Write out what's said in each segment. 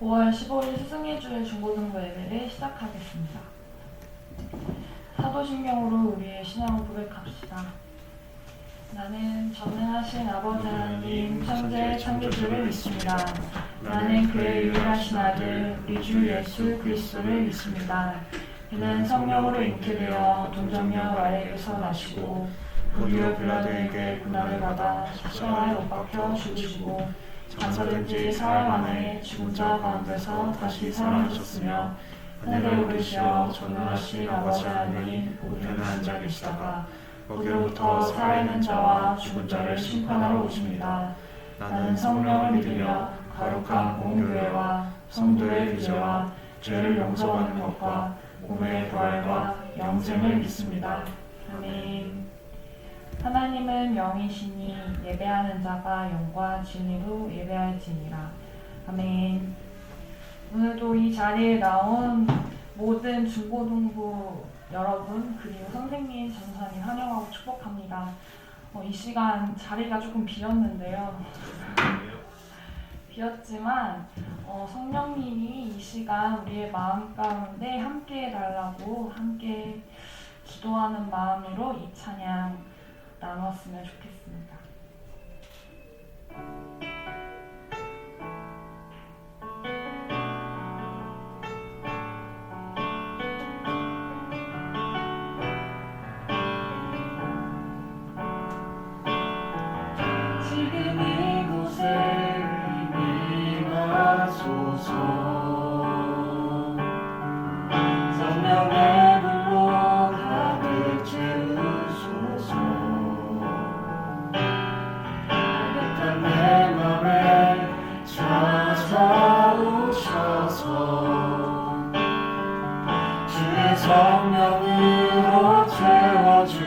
5월 15일 스승의주일 중고등부 예배를 시작하겠습니다. 사도신경으로 우리의 신앙을 고백합시다. 나는 전능하신 아버지 하나님 천재 창조주를 믿습니다. 나는 그의 유일하신 아들 우리 주 예수 그리스도를 믿습니다. 그는 성령으로 잉태되어 동정녀 마리아에게서 나시고 본디오 빌라도에게 고난을 받아 십자가에 못 박혀 죽으시고 장사된 지 사흘 만에 죽은 자 가운데서 다시 살아나셨으며 하늘에 오르시어 전능하신 아버지 하나님 우편에 앉아 계시다가 거기로부터 살아있는 자와 죽은 자를 심판하러 오십니다. 나는 성령을 믿으며 거룩한 공교회와 성도의 규제와 죄를 용서하는 것과 몸의 부활과 영생을 믿습니다. 아멘. 하나님은 영이시니 예배하는 자가 영과 진리로 예배할지니라. 아멘. 오늘도 이 자리에 나온 모든 중고등부 여러분 그리고 선생님, 전사님 환영하고 축복합니다. 이 시간 자리가 조금 비었는데요. 비었지만 성령님이 이 시간 우리의 마음 가운데 함께 해달라고 함께 기도하는 마음으로 이 찬양 나눴으면 좋겠습니다. 지금 이곳에 임하소서. 성령의 불로 가득 채우소서. 따뜻한 내 맘에 찾아오셔서 주의 성령으로 채워주소서.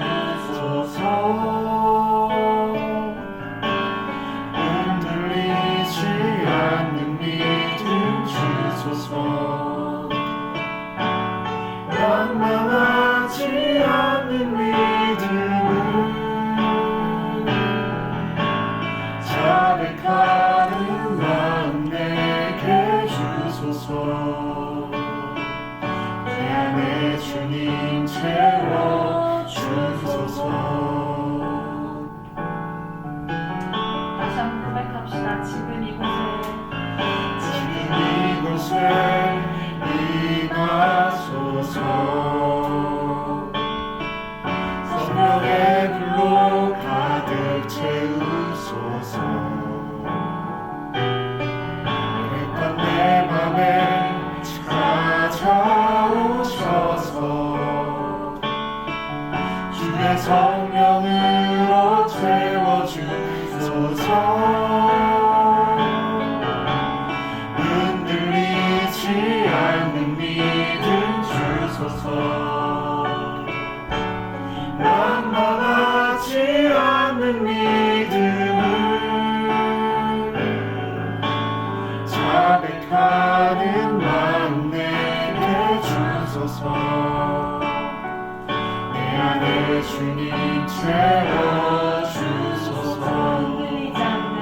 낭망하지 않는 믿음을 자백하는 마음 내게 주소서. 내 안에 주님 채워주소서. 다시 한번 고백합시다. 지금 이곳에 임하소서. 성령의 불로 가득 채우소서. 그랬던 내 맘에 찾아오셔서 주의 성령으로 채워주소서. 낭망하지 않는 믿음을 자백하는 마음 내게 주소서. 내 안에 주님 채워주소서. 흔들리지 않는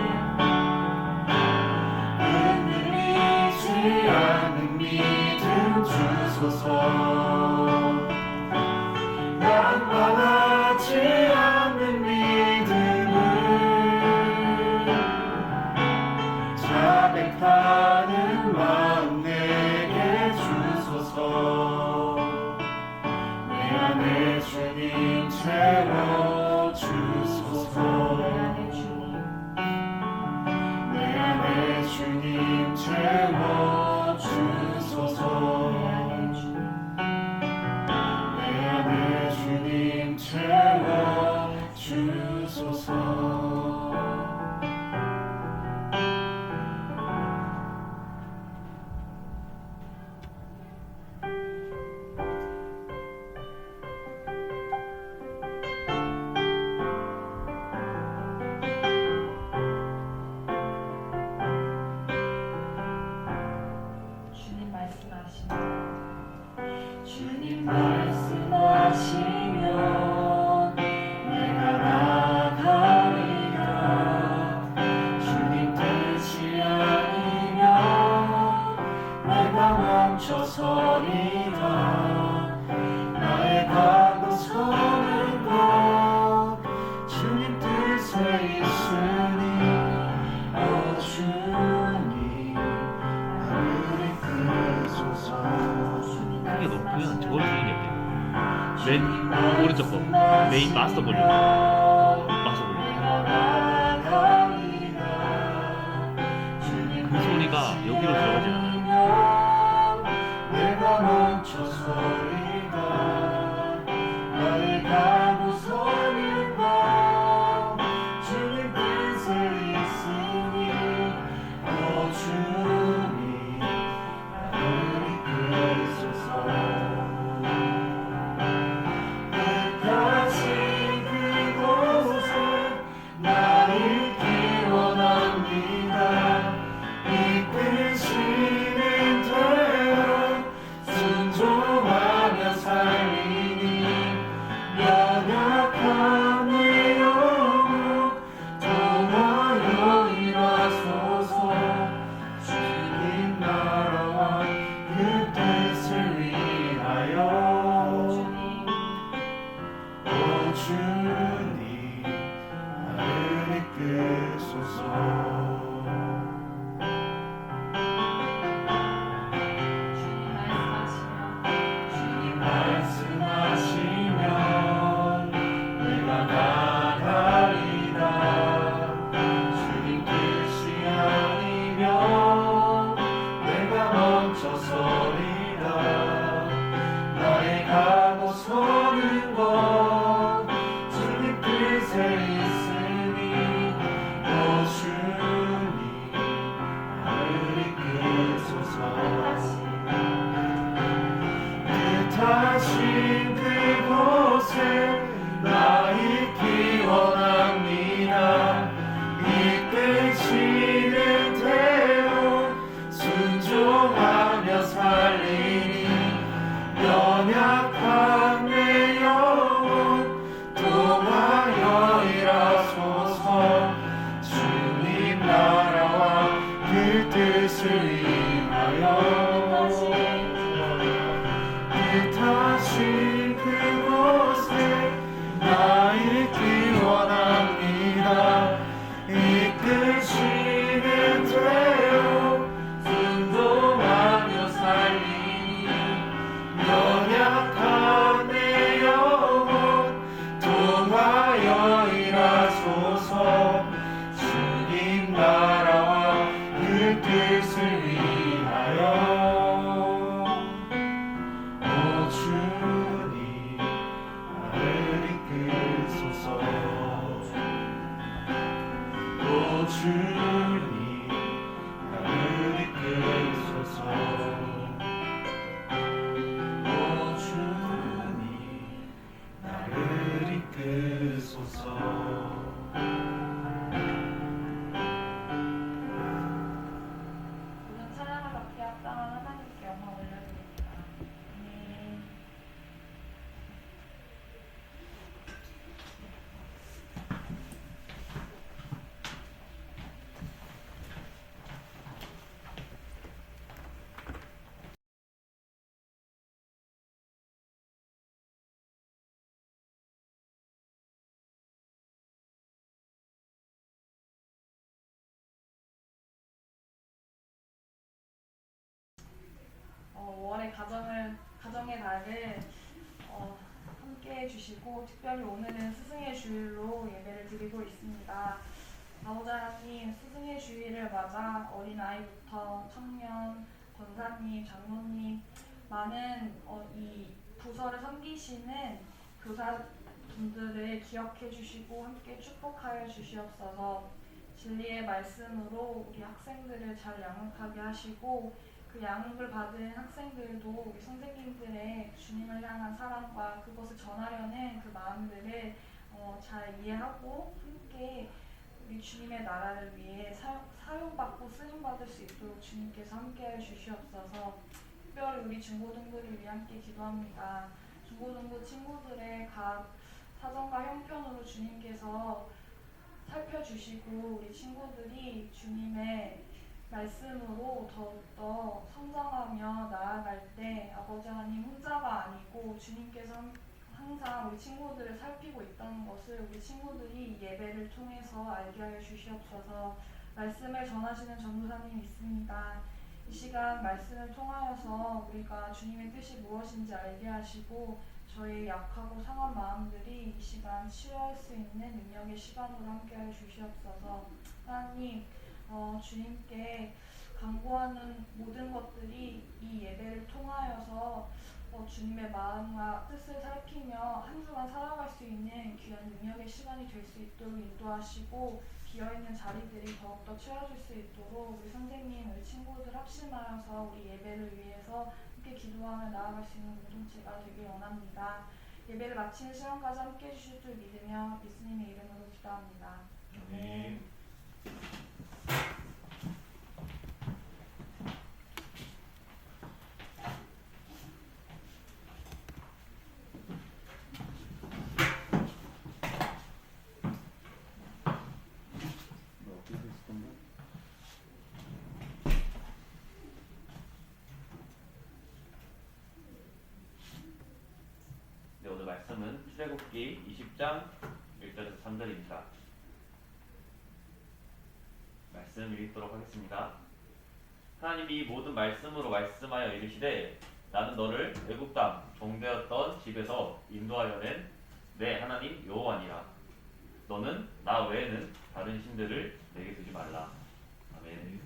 맨 오른쪽 거 메인 마스터 볼륨. 마스터 볼륨. 그 소리가 여기로 들어가진 않아요. 내가 멈춰서리가 나의 가고서는 것 주님 뜻에 있으니 주님 나를 이끄소서 끝까지 그곳에 나를 기원합니다. 이끄시는 대로 순종하며 살리니 연약한 내 영혼 도와여 일하소서 주님 나라와 그 뜻을 위하여 오 주님 나를 이끄소서 주님 말씀하시면 내가 나가리라. 주님 뜻이 아니면 내가 멈춰서리라. 나의 가고 서는 것 주님 뜻에 있으니 오 주님 나를 이끄소서 뜻하신 그곳에 나 있기 원합니다. 이끄시는 대로 순종하며 살리니 연약한 내 영혼 도와여 일하소서 주님 나라와 그 뜻을 위하여 뜻하신 그곳에 나 있기 원합니다. 이끄시는 대로 순종하며 살리니 연약한 내 영혼 도와여 일하소서 주님 나라와 그 뜻을 위하여 오 주님 나를 이끄소서 오 주님 나를 이끄소서 오 주님 나를 이끄소서 모든 찬양을 받게 합당한 하나님께 영광 올려드립니다. 아멘. 월의 가정의 날을 함께 해주시고 특별히 오늘은 스승의 주일로 예배를 드리고 있습니다. 아버지 하나님, 스승의 주일을 맞아 어린아이부터 청년, 권사님, 장로님, 많은 이 부서를 섬기시는 교사분들을 기억해 주시고 함께 축복하여 주시옵소서. 진리의 말씀으로 우리 학생들을 잘 양육하게 하시고 그 양육을 받은 학생들도 우리 선생님들의 주님을 향한 사랑과 그것을 전하려는 그 마음들을 잘 이해하고 함께 우리 주님의 나라를 위해 사용받고 쓰임받을 수 있도록 주님께서 함께해 주시옵소서. 특별히 우리 중고등부를 위해 함께 기도합니다. 중고등부 친구들의 각 사정과 형편으로 주님께서 살펴주시고 우리 친구들이 주님의 말씀으로 더욱더 성장하며 나아갈 때 아버지 하나님 혼자가 아니고 주님께서 항상 우리 친구들을 살피고 있다는 것을 우리 친구들이 예배를 통해서 알게 하여 주시옵소서. 말씀을 전하시는 전도사님 있습니다. 이 시간 말씀을 통하여서 우리가 주님의 뜻이 무엇인지 알게 하시고 저희 약하고 상한 마음들이 이 시간 치유할 수 있는 능력의 시간으로 함께하여 주시옵소서. 하나님, 주님께 간구하는 모든 것들이 이 예배를 통하여서 주님의 마음과 뜻을 살피며 한 주간 살아갈 수 있는 귀한 능력의 시간이 될 수 있도록 인도하시고, 비어있는 자리들이 더욱더 채워질 수 있도록 우리 선생님, 우리 친구들 합심하여서 우리 예배를 위해서 함께 기도하며 나아갈 수 있는 공동체가 되길 원합니다. 예배를 마치는 시간까지 함께 해주실 줄 믿으며 예수님의 이름으로 기도합니다. 아멘. 네, 오늘 말씀은 출애굽기 20장 1절에서 3절입니다. 말씀 읽도록 하겠습니다. 하나님이 모든 말씀으로 말씀하여 이르시되 나는 너를 애굽 땅 종되었던 집에서 인도하여 낸 내 하나님 여호와니라. 너는 나 외에는 다른 신들을 내게 두지 말라. 아멘.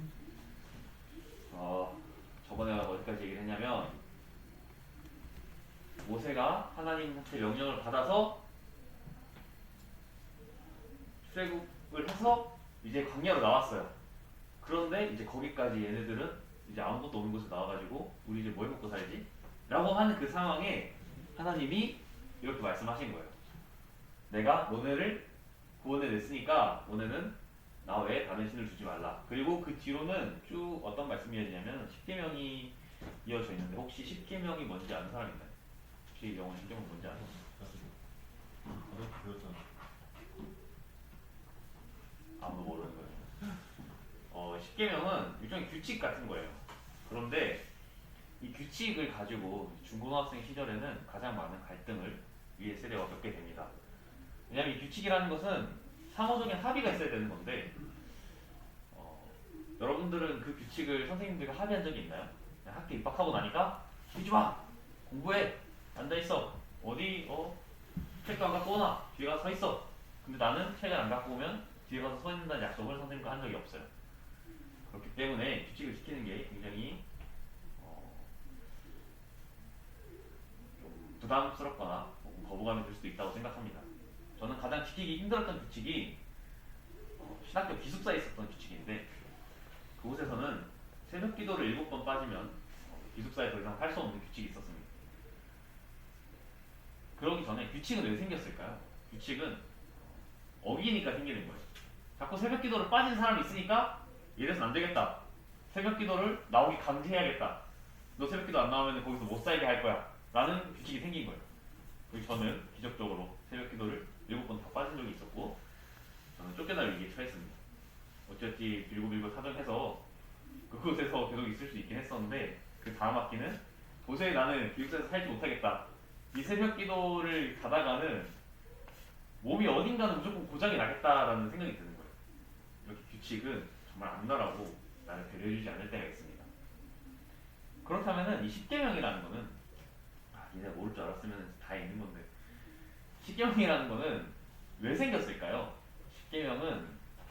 저번에 어디까지 얘기를 했냐면, 모세가 하나님한테 명령을 받아서 출애굽을 해서 이제 광야로 나왔어요. 그런데 이제 거기까지 얘네들은 이제 아무것도 없는 곳에 나와가지고 우리 이제 뭘 먹고 살지? 라고 하는 그 상황에 하나님이 이렇게 말씀하신 거예요. 내가 너네를 구원해냈으니까 너네는 나 외에 다른 신을 두지 말라. 그리고 그 뒤로는 쭉 어떤 말씀이 이어지냐면 10계명이 이어져 있는데, 혹시 10계명이 뭔지 아는 사람 있나요? 혹시 영어 10계명 뭔지 아세요? 아무도 모르는 거예요. 10계명은 일종의 규칙 같은 거예요. 그런데 이 규칙을 가지고 중고등학생 시절에는 가장 많은 갈등을 위의 세대와 겪게 됩니다. 왜냐하면 이 규칙이라는 것은 상호적인 합의가 있어야 되는 건데, 여러분들은 그 규칙을 선생님들과 합의한 적이 있나요? 그냥 학교 입학하고 나니까 뛰지 마! 공부해! 앉아있어! 어디 책도 안 갖고 오나? 뒤에 가서 서 있어! 근데 나는 책을 안 갖고 오면 뒤에 가서 서 있는다는 약속을 선생님과 한 적이 없어요. 그렇기 때문에 규칙을 지키는 게 굉장히 좀 부담스럽거나 혹은 거부감이 들 수도 있다고 생각합니다. 저는 가장 지키기 힘들었던 규칙이 신학교 기숙사에 있었던 규칙인데, 그곳에서는 새벽 기도를 7번 빠지면 기숙사에 더 이상 할 수 없는 규칙이 있었습니다. 그러기 전에 규칙은 왜 생겼을까요? 규칙은 어기니까 생기는 거예요. 자꾸 새벽 기도를 빠진 사람이 있으니까 이래서는 안 되겠다. 새벽 기도를 나오기 강제해야겠다. 너 새벽 기도 안 나오면 거기서 못 살게 할 거야. 라는 규칙이 생긴 거예요. 그리고 저는 기적적으로 새벽 기도를 7번 다 빠진 적이 있었고, 저는 쫓겨날 위기에 처했습니다. 어찌어찌 빌고빌고 사정해서 그곳에서 계속 있을 수 있긴 했었는데, 그 다음 학기는 도저히 나는 기숙사에서 살지 못하겠다. 이 새벽 기도를 가다가는 몸이 어딘가는 무조건 고장이 나겠다라는 생각이 드는 거예요. 이렇게 규칙은 정말 악랄하고 나를 배려해주지 않을 때가 있습니다. 그렇다면은 이 10계명이라는 거는, 얘네가 모를 줄 알았으면 다 있는 건데, 10계명이라는 거는 왜 생겼을까요? 10계명은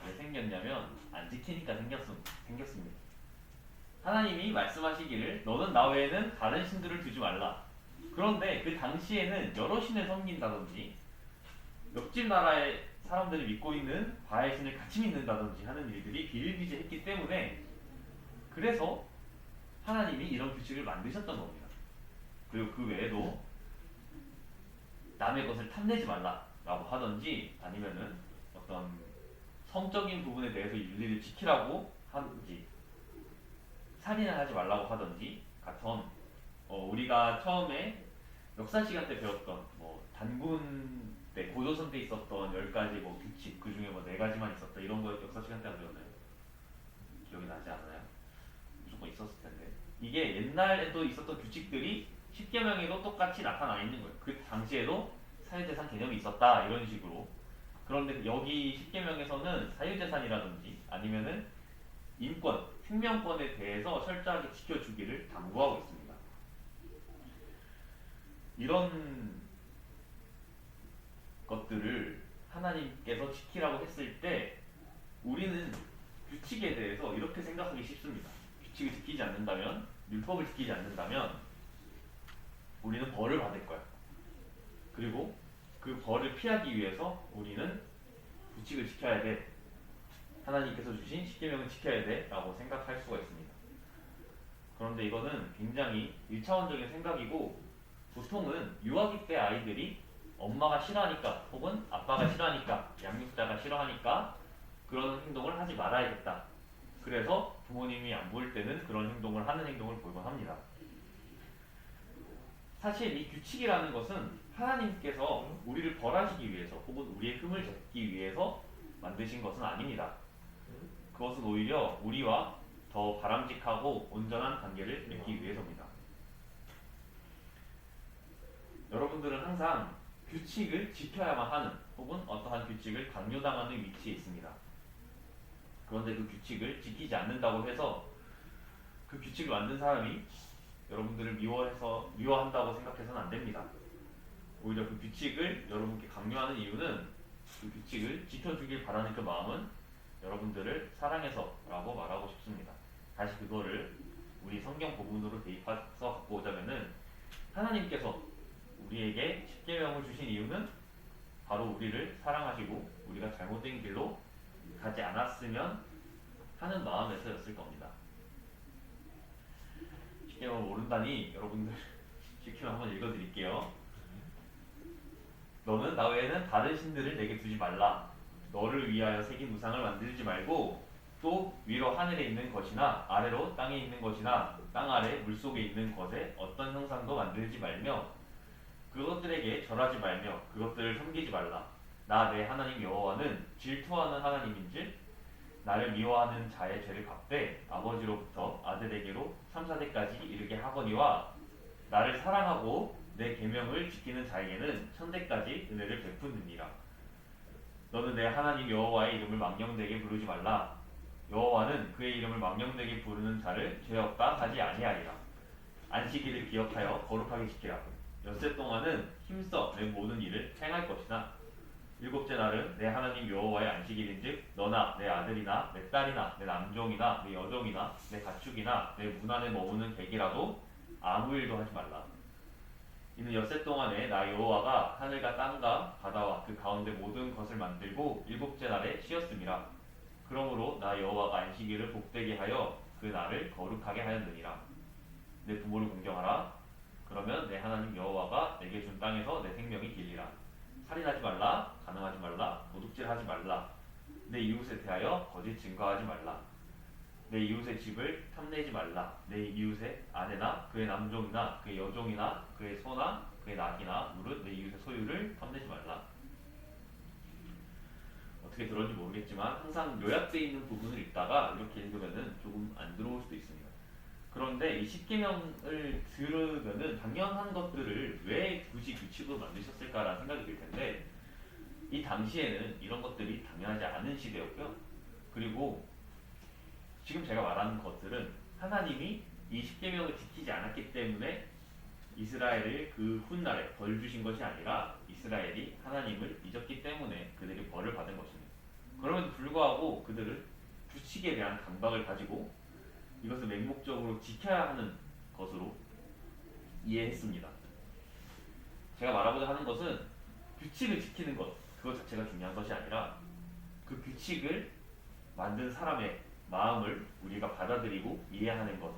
왜 생겼냐면 안 지키니까 생겼습니다. 하나님이 말씀하시기를 너는 나 외에는 다른 신들을 두지 말라. 그런데 그 당시에는 여러 신을 섬긴다든지 옆집 나라의 사람들이 믿고 있는 바알 신을 같이 믿는다든지 하는 일들이 비일비재했기 때문에, 그래서 하나님이 이런 규칙을 만드셨던 겁니다. 그리고 그 외에도 남의 것을 탐내지 말라라고 하든지, 아니면은 어떤 성적인 부분에 대해서 윤리를 지키라고 하든지, 살인을 하지 말라고 하든지 같은 우리가 처음에 역사 시간 때 배웠던 단군 때 고조선 때 있었던 10가지 규칙, 그 중에 4가지만 있었다, 이런 거 역사 시간 때 안 배웠나요? 기억이 나지 않아요? 무조건 있었을 텐데, 이게 옛날에도 있었던 규칙들이 10계명에도 똑같이 나타나 있는 거예요. 그 당시에도 사유재산 개념이 있었다, 이런 식으로. 그런데 여기 10계명에서는 사유재산이라든지 아니면은 인권, 생명권에 대해서 철저하게 지켜주기를 당부하고 있습니다. 이런 것들을 하나님께서 지키라고 했을 때 우리는 규칙에 대해서 이렇게 생각하기 쉽습니다. 규칙을 지키지 않는다면, 율법을 지키지 않는다면 우리는 벌을 받을 거야. 그리고 그 벌을 피하기 위해서 우리는 규칙을 지켜야 돼. 하나님께서 주신 십계명을 지켜야 돼 라고 생각할 수가 있습니다. 그런데 이거는 굉장히 1차원적인 생각이고, 보통은 유아기 때 아이들이 엄마가 싫어하니까 혹은 아빠가 싫어하니까 양육자가 싫어하니까 그런 행동을 하지 말아야겠다. 그래서 부모님이 안 보일 때는 그런 행동을 하는 행동을 보곤 합니다. 사실 이 규칙이라는 것은 하나님께서 우리를 벌하시기 위해서 혹은 우리의 흠을 잡기 위해서 만드신 것은 아닙니다. 그것은 오히려 우리와 더 바람직하고 온전한 관계를 맺기 위해서입니다. 여러분들은 항상 규칙을 지켜야만 하는 혹은 어떠한 규칙을 강요당하는 위치에 있습니다. 그런데 그 규칙을 지키지 않는다고 해서 그 규칙을 만든 사람이 여러분들을 미워한다고 생각해서는 안 됩니다. 오히려 그 규칙을 여러분께 강요하는 이유는 그 규칙을 지켜주길 바라는 그 마음은 여러분들을 사랑해서라고 말하고 싶습니다. 다시 그거를 우리 성경 부분으로 대입해서 갖고 오자면은, 하나님께서 우리에게 십계명을 주신 이유는 바로 우리를 사랑하시고 우리가 잘못된 길로 가지 않았으면 하는 마음에서였을 겁니다. 십계명을 모른다니 여러분들 십계명 한번 읽어드릴게요. 너는 나 외에는 다른 신들을 내게 두지 말라. 너를 위하여 새긴 우상을 만들지 말고, 또 위로 하늘에 있는 것이나 아래로 땅에 있는 것이나 땅 아래 물속에 있는 것에 어떤 형상도 만들지 말며 그것들에게 절하지 말며 그것들을 섬기지 말라. 나 내 하나님 여호와는 질투하는 하나님인즉 나를 미워하는 자의 죄를 갚되 아버지로부터 아들에게로 3, 4대까지 이르게 하거니와 나를 사랑하고 내 계명을 지키는 자에게는 천대까지 은혜를 베푸느니라. 너는 내 하나님 여호와의 이름을 망령되게 부르지 말라. 여호와는 그의 이름을 망령되게 부르는 자를 죄 없다 하지 아니하리라. 안식일을 기억하여 거룩하게 지키라. 엿새 동안은 힘써 내 모든 일을 행할 것이나 일곱째 날은 내 하나님 여호와의 안식일인즉 너나 내 아들이나 내 딸이나 내 남종이나 내 여종이나 내 가축이나 내 문 안에 머무는 객이라도 아무 일도 하지 말라. 이는 엿새 동안에 나 여호와가 하늘과 땅과 바다와 그 가운데 모든 것을 만들고 일곱째 날에 쉬었음이라. 그러므로 나 여호와가 안식일을 복되게 하여 그 날을 거룩하게 하였느니라. 내 부모를 공경하라. 그러면 내 하나님 여호와가 내게 준 땅에서 내 생명이 길리라. 살인하지 말라. 간음하지 말라. 도둑질하지 말라. 내 이웃에 대하여 거짓 증거하지 말라. 내 이웃의 집을 탐내지 말라. 내 이웃의 아내나 그의 남종이나 그의 여종이나 그의 소나 그의 낙이나 무릇 내 이웃의 소유를 탐내지 말라. 어떻게 들었는지 모르겠지만 항상 요약되어 있는 부분을 읽다가 이렇게 읽으면은 조금 안 들어올 수도 있습니다. 그런데 이 십계명을 들으면은 당연한 것들을 왜 굳이 규칙으로 만드셨을까라는 생각이 들 텐데, 이 당시에는 이런 것들이 당연하지 않은 시대였고요. 그리고 지금 제가 말하는 것들은 하나님이 이 십계명을 지키지 않았기 때문에 이스라엘을 그 훗날에 벌 주신 것이 아니라 이스라엘이 하나님을 잊었기 때문에 그들이 벌을 받은 것입니다. 그럼에도 불구하고 그들은 규칙에 대한 강박을 가지고 이것을 맹목적으로 지켜야 하는 것으로 이해했습니다. 제가 말하고자 하는 것은 규칙을 지키는 것, 그것 자체가 중요한 것이 아니라 그 규칙을 만든 사람의 마음을 우리가 받아들이고 이해하는 것,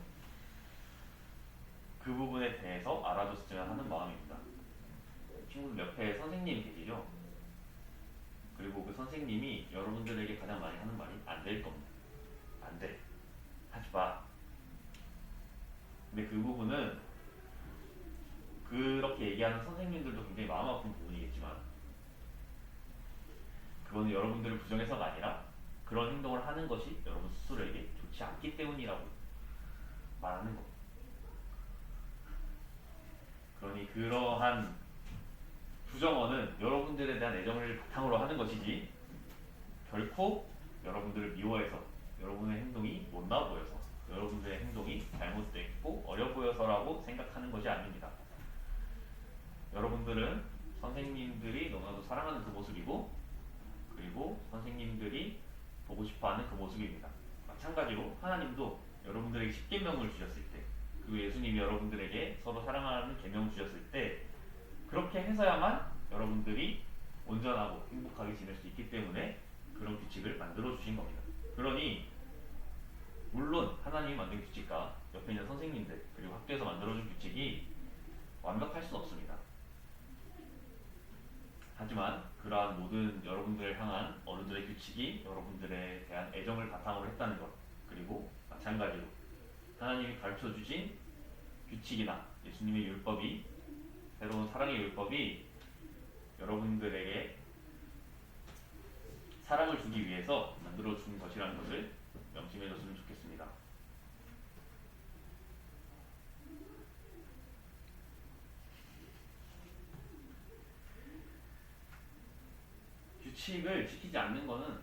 그 부분에 대해서 알아줬으면 하는 마음입니다. 친구들 옆에 선생님이 계시죠? 그리고 그 선생님이 여러분들에게 가장 많이 하는 말이 안 될 겁니다. 안 돼. 하지 마. 근데 그 부분은 그렇게 얘기하는 선생님들도 굉장히 마음 아픈 부분이겠지만 그거는 여러분들을 부정해서가 아니라 그런 행동을 하는 것이 여러분 스스로에게 좋지 않기 때문이라고 말하는 겁니다. 그러니 그러한 부정어는 여러분들에 대한 애정을 바탕으로 하는 것이지 결코 여러분들을 미워해서 여러분의 행동이 못나 보여서 여러분들의 행동이 잘못됐고 어려 보여서라고 생각하는 것이 아닙니다. 여러분들은 선생님들이 너무나도 사랑하는 그 모습이고, 그리고 선생님들이 보고 싶어하는 그 모습입니다. 마찬가지로 하나님도 여러분들에게 십계명을 주셨을 때, 그리고 예수님이 여러분들에게 서로 사랑하는 계명 주셨을 때, 그렇게 해서야만 여러분들이 온전하고 행복하게 지낼 수 있기 때문에 그런 규칙을 만들어 주신 겁니다. 그러니 물론 하나님이 만든 규칙과 옆에 있는 선생님들 그리고 학교에서 만들어준 규칙이 완벽할 수는 없습니다. 하지만 그러한 모든 여러분들을 향한 어른들의 규칙이 여러분들에 대한 애정을 바탕으로 했다는 것, 그리고 마찬가지로 하나님이 가르쳐 주신 규칙이나 예수님의 율법이, 새로운 사랑의 율법이 여러분들에게 사랑을 주기 위해서 만들어 준 것이라는 것을 명심해 줬으면 좋겠습니다. 규칙을 지키지 않는 거는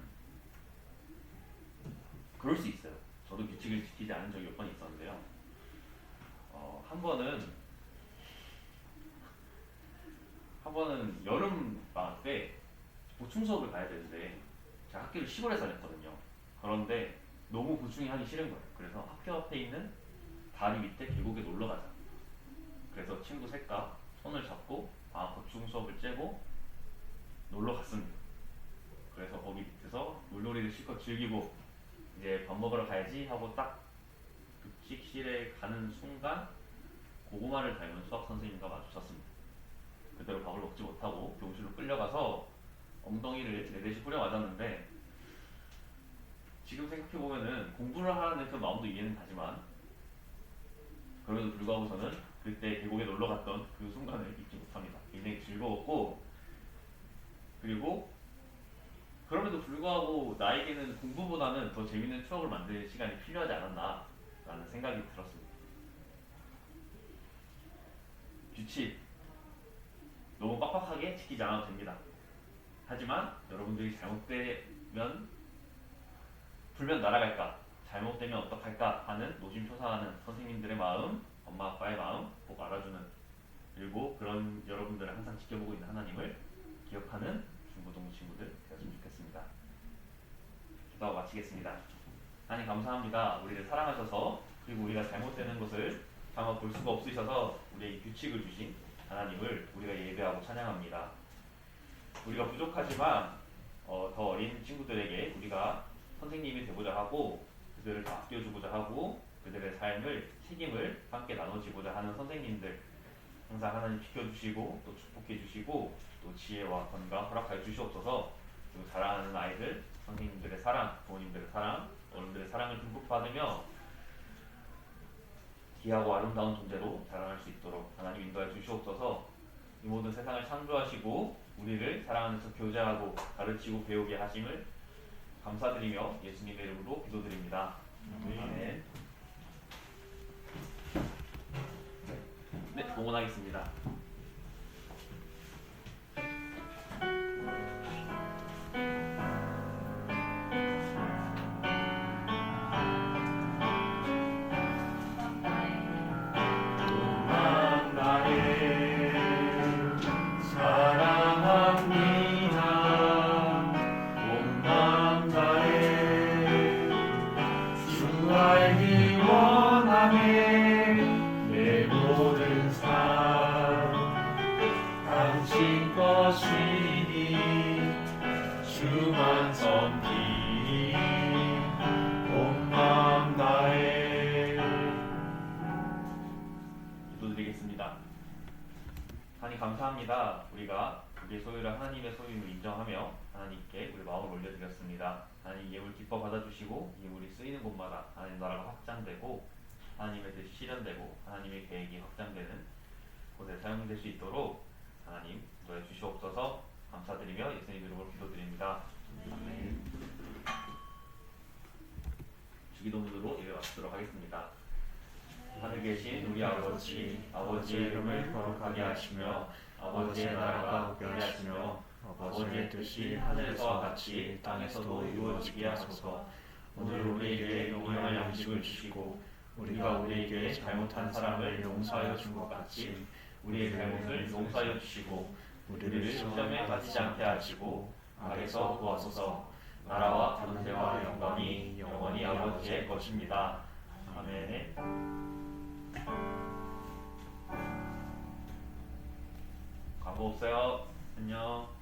그럴 수 있어요. 저도 규칙을 지키지 않은 적이 몇 번 있었는데요. 한 번은 여름 방학 때 보충 수업을 가야 되는데 제가 학교를 시골에 다녔거든요. 그런데 너무 보충이 하기 싫은 거예요. 그래서 학교 앞에 있는 다리 밑에 계곡에 놀러 가자. 그래서 친구 셋과 손을 잡고 방학 보충 수업을 째고 놀러 갔습니다. 그래서 거기 밑에서 물놀이를 실컷 즐기고 이제 밥 먹으러 가야지 하고 딱 급식실에 가는 순간 고구마를 닮은 수학 선생님과 마주쳤습니다. 그대로 밥을 먹지 못하고 교실로 끌려가서 엉덩이를 내대시 뿌려 맞았는데, 지금 생각해보면은 공부를 하는 그 마음도 이해는 가지만 그럼에도 불구하고 저는 그때 계곡에 놀러 갔던 그 순간을 잊지 못합니다. 굉장히 즐거웠고, 그리고 그럼에도 불구하고 나에게는 공부보다는 더 재밌는 추억을 만들 시간이 필요하지 않았나 라는 생각이 들었습니다. 규칙 너무 빡빡하게 지키지 않아도 됩니다. 하지만 여러분들이 잘못되면 불면 날아갈까, 잘못되면 어떡할까 하는 노심초사하는 선생님들의 마음, 엄마 아빠의 마음 꼭 알아주는, 그리고 그런 여러분들을 항상 지켜보고 있는 하나님을 기억하는 중고등부 친구들 되었으면 좋겠습니다. 기도하고 마치겠습니다. 하나님 감사합니다. 우리를 사랑하셔서, 그리고 우리가 잘못되는 것을 차마 볼 수가 없으셔서 우리에게 규칙을 주신 하나님을 우리가 예배하고 찬양합니다. 우리가 부족하지만 더 어린 친구들에게 우리가 선생님이 되고자 하고, 그들을 더 아껴주고자 하고, 그들의 삶을, 책임을 함께 나눠지고자 하는 선생님들 항상 하나님 지켜주시고 또 축복해주시고 또 지혜와 건강 허락하여 주시옵소서. 그리고 자라나는 아이들, 선생님들의 사랑, 부모님들의 사랑, 어른들의 사랑을 듬뿍 받으며 귀하고 아름다운 존재로 자라날 수 있도록 하나님 인도하여 주시옵소서. 이 모든 세상을 창조하시고 우리를 사랑하는 척 교제하고 가르치고 배우게 하심을 감사드리며 예수님의 이름으로 기도드립니다. 아멘. 네, 봉헌하겠습니다. 주만 섬기니 온 마음 다해. 기도드리겠습니다. 하나님 감사합니다. 우리가 우리의 소유를 하나님의 소유임을 인정하며 하나님께 우리 마음을 올려드렸습니다. 하나님 예물 기뻐 받아주시고 예물이 쓰이는 곳마다 하나님 나라가 확장되고 하나님의 뜻이 실현되고 하나님의 계획이 확장되는 곳에 사용될 수 있도록 하나님 도와해 주시옵소서. 감사드리며 예수님 이름으로 기도드립니다. 아멘. 주기도문으로 예배 마치도록 하겠습니다. 하늘 계신 우리 아버지, 아버지의 이름을 거룩하게 하시며 아버지의 나라가 오게 하시며 아버지의 뜻이 하늘에서와 같이 땅에서도 이루어지게 하소서. 오늘 우리에게 영원한 양식을 주시고 우리가 우리에게 잘못한 사람을 용서하여 준 것 같이 우리의 잘못을 용서하여 주시고 우리를 시험에 빠지지 않게 하시고 악에서 구하소서. 나라와 권세와 영광이 영원히 아버지의 것입니다. 아멘. 광고 없어요. 안녕.